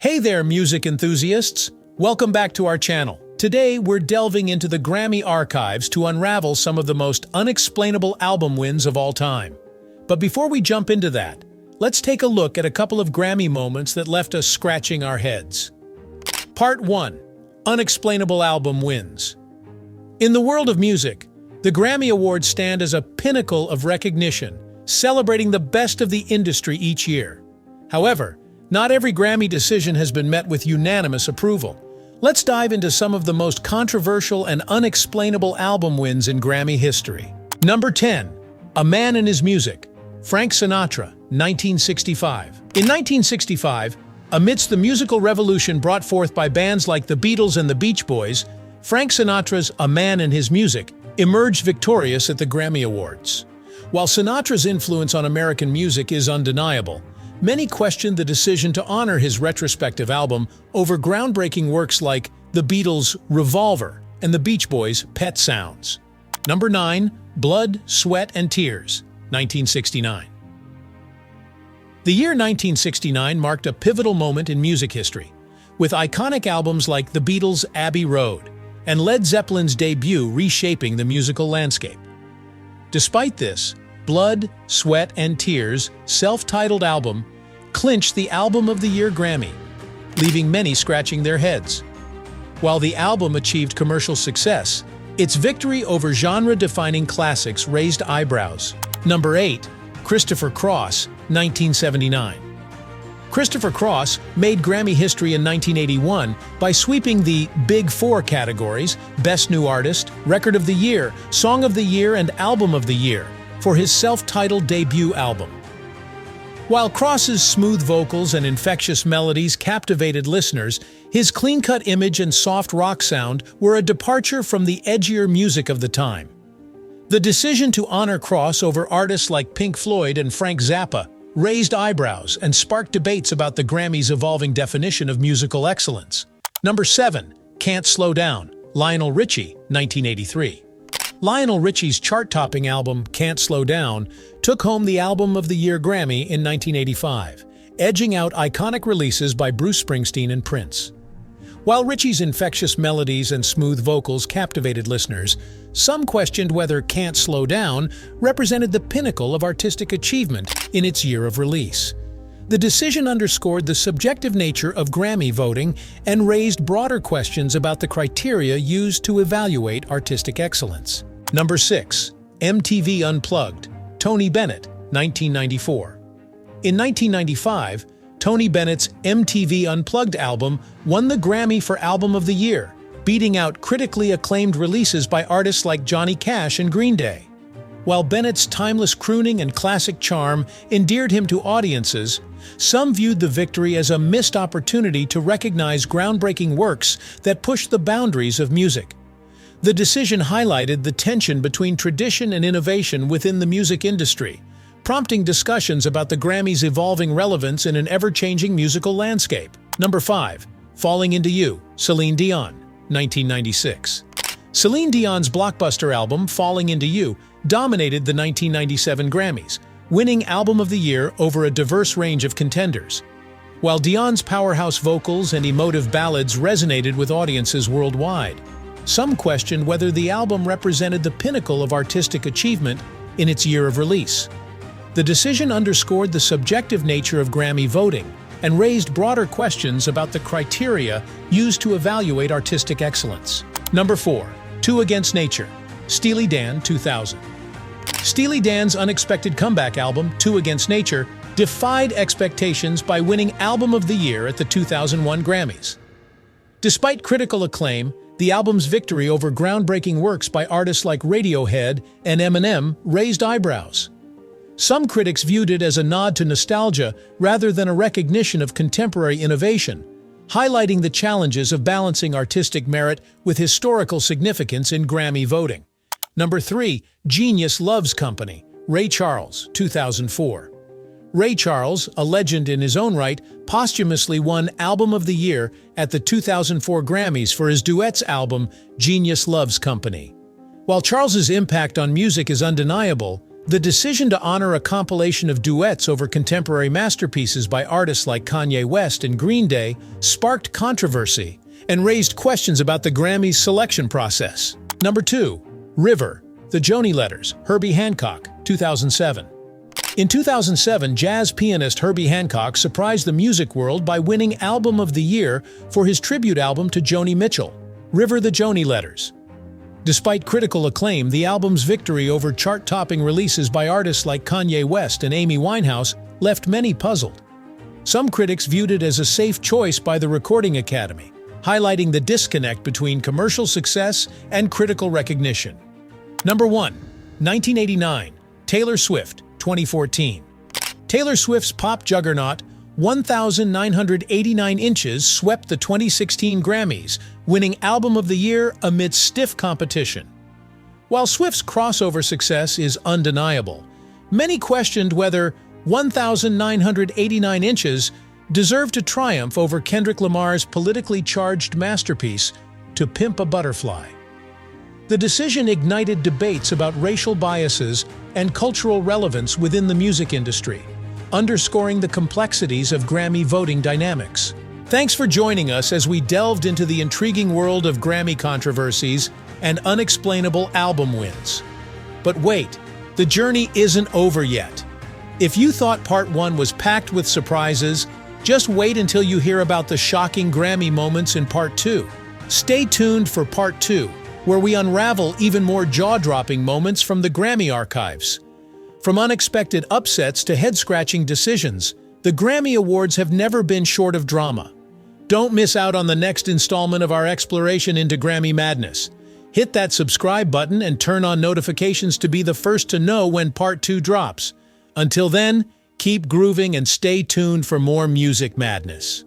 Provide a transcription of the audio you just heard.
Hey there, music enthusiasts! Welcome back to our channel. Today, we're delving into the Grammy archives to unravel some of the most unexplainable album wins of all time. But before we jump into that, let's take a look at a couple of Grammy moments that left us scratching our heads. Part 1. Unexplainable album wins. In the world of music, the Grammy Awards stand as a pinnacle of recognition, celebrating the best of the industry each year. However, not every Grammy decision has been met with unanimous approval. Let's dive into some of the most controversial and unexplainable album wins in Grammy history. Number 10. A Man and His Music. Frank Sinatra, 1965. In 1965, amidst the musical revolution brought forth by bands like the Beatles and the Beach Boys, Frank Sinatra's A Man and His Music emerged victorious at the Grammy Awards. While Sinatra's influence on American music is undeniable, many questioned the decision to honor his retrospective album over groundbreaking works like the Beatles' Revolver and the Beach Boys' Pet Sounds. Number 9. Blood, Sweat and Tears, 1969. The year 1969 marked a pivotal moment in music history, with iconic albums like the Beatles' Abbey Road and Led Zeppelin's debut reshaping the musical landscape. Despite this, Blood, Sweat and Tears' self-titled album clinched the Album of the Year Grammy, leaving many scratching their heads. While the album achieved commercial success, its victory over genre-defining classics raised eyebrows. Number 8. Christopher Cross, 1979. Christopher Cross made Grammy history in 1981 by sweeping the Big Four categories: Best New Artist, Record of the Year, Song of the Year and Album of the Year for his self-titled debut album. While Cross's smooth vocals and infectious melodies captivated listeners, his clean-cut image and soft rock sound were a departure from the edgier music of the time. The decision to honor Cross over artists like Pink Floyd and Frank Zappa raised eyebrows and sparked debates about the Grammy's evolving definition of musical excellence. Number 7. Can't Slow Down, Lionel Richie, 1983. Lionel Richie's chart-topping album, Can't Slow Down, took home the Album of the Year Grammy in 1985, edging out iconic releases by Bruce Springsteen and Prince. While Richie's infectious melodies and smooth vocals captivated listeners, some questioned whether Can't Slow Down represented the pinnacle of artistic achievement in its year of release. The decision underscored the subjective nature of Grammy voting and raised broader questions about the criteria used to evaluate artistic excellence. Number 6. MTV Unplugged, Tony Bennett, 1994. In 1995, Tony Bennett's MTV Unplugged album won the Grammy for Album of the Year, beating out critically acclaimed releases by artists like Johnny Cash and Green Day. While Bennett's timeless crooning and classic charm endeared him to audiences, some viewed the victory as a missed opportunity to recognize groundbreaking works that pushed the boundaries of music. The decision highlighted the tension between tradition and innovation within the music industry, prompting discussions about the Grammy's evolving relevance in an ever-changing musical landscape. Number 5. Falling Into You, Celine Dion, 1996. Celine Dion's blockbuster album, Falling Into You, dominated the 1997 Grammys, winning Album of the Year over a diverse range of contenders. While Dion's powerhouse vocals and emotive ballads resonated with audiences worldwide, some questioned whether the album represented the pinnacle of artistic achievement in its year of release. The decision underscored the subjective nature of Grammy voting and raised broader questions about the criteria used to evaluate artistic excellence. Number 4. Two Against Nature, Steely Dan, 2000. Steely Dan's unexpected comeback album, Two Against Nature, defied expectations by winning Album of the Year at the 2001 Grammys. Despite critical acclaim, the album's victory over groundbreaking works by artists like Radiohead and Eminem raised eyebrows. Some critics viewed it as a nod to nostalgia rather than a recognition of contemporary innovation, highlighting the challenges of balancing artistic merit with historical significance in Grammy voting. Number 3. Genius Loves Company, Ray Charles, 2004. Ray Charles, a legend in his own right, posthumously won Album of the Year at the 2004 Grammys for his duets album Genius Loves Company. While Charles's impact on music is undeniable, The decision to honor a compilation of duets over contemporary masterpieces by artists like Kanye West and Green Day sparked controversy and raised questions about the Grammys' selection process. Number 2. River, The Joni Letters, Herbie Hancock, 2007. In 2007, jazz pianist Herbie Hancock surprised the music world by winning Album of the Year for his tribute album to Joni Mitchell, River, The Joni Letters. Despite critical acclaim, the album's victory over chart-topping releases by artists like Kanye West and Amy Winehouse left many puzzled. Some critics viewed it as a safe choice by the Recording Academy, highlighting the disconnect between commercial success and critical recognition. Number 1. 1989. Taylor Swift, 2014. Taylor Swift's pop juggernaut, 1,989 Inches, swept the 2016 Grammys, winning Album of the Year amidst stiff competition. While Swift's crossover success is undeniable, many questioned whether 1,989 Inches deserved to triumph over Kendrick Lamar's politically charged masterpiece, To Pimp a Butterfly. The decision ignited debates about racial biases and cultural relevance within the music industry, underscoring the complexities of Grammy voting dynamics. Thanks for joining us as we delved into the intriguing world of Grammy controversies and unexplainable album wins. But wait, the journey isn't over yet. If you thought Part 1 was packed with surprises, just wait until you hear about the shocking Grammy moments in Part 2. Stay tuned for Part 2, where we unravel even more jaw-dropping moments from the Grammy archives. From unexpected upsets to head-scratching decisions, the Grammy Awards have never been short of drama. Don't miss out on the next installment of our exploration into Grammy madness. Hit that subscribe button and turn on notifications to be the first to know when Part 2 drops. Until then, keep grooving and stay tuned for more music madness.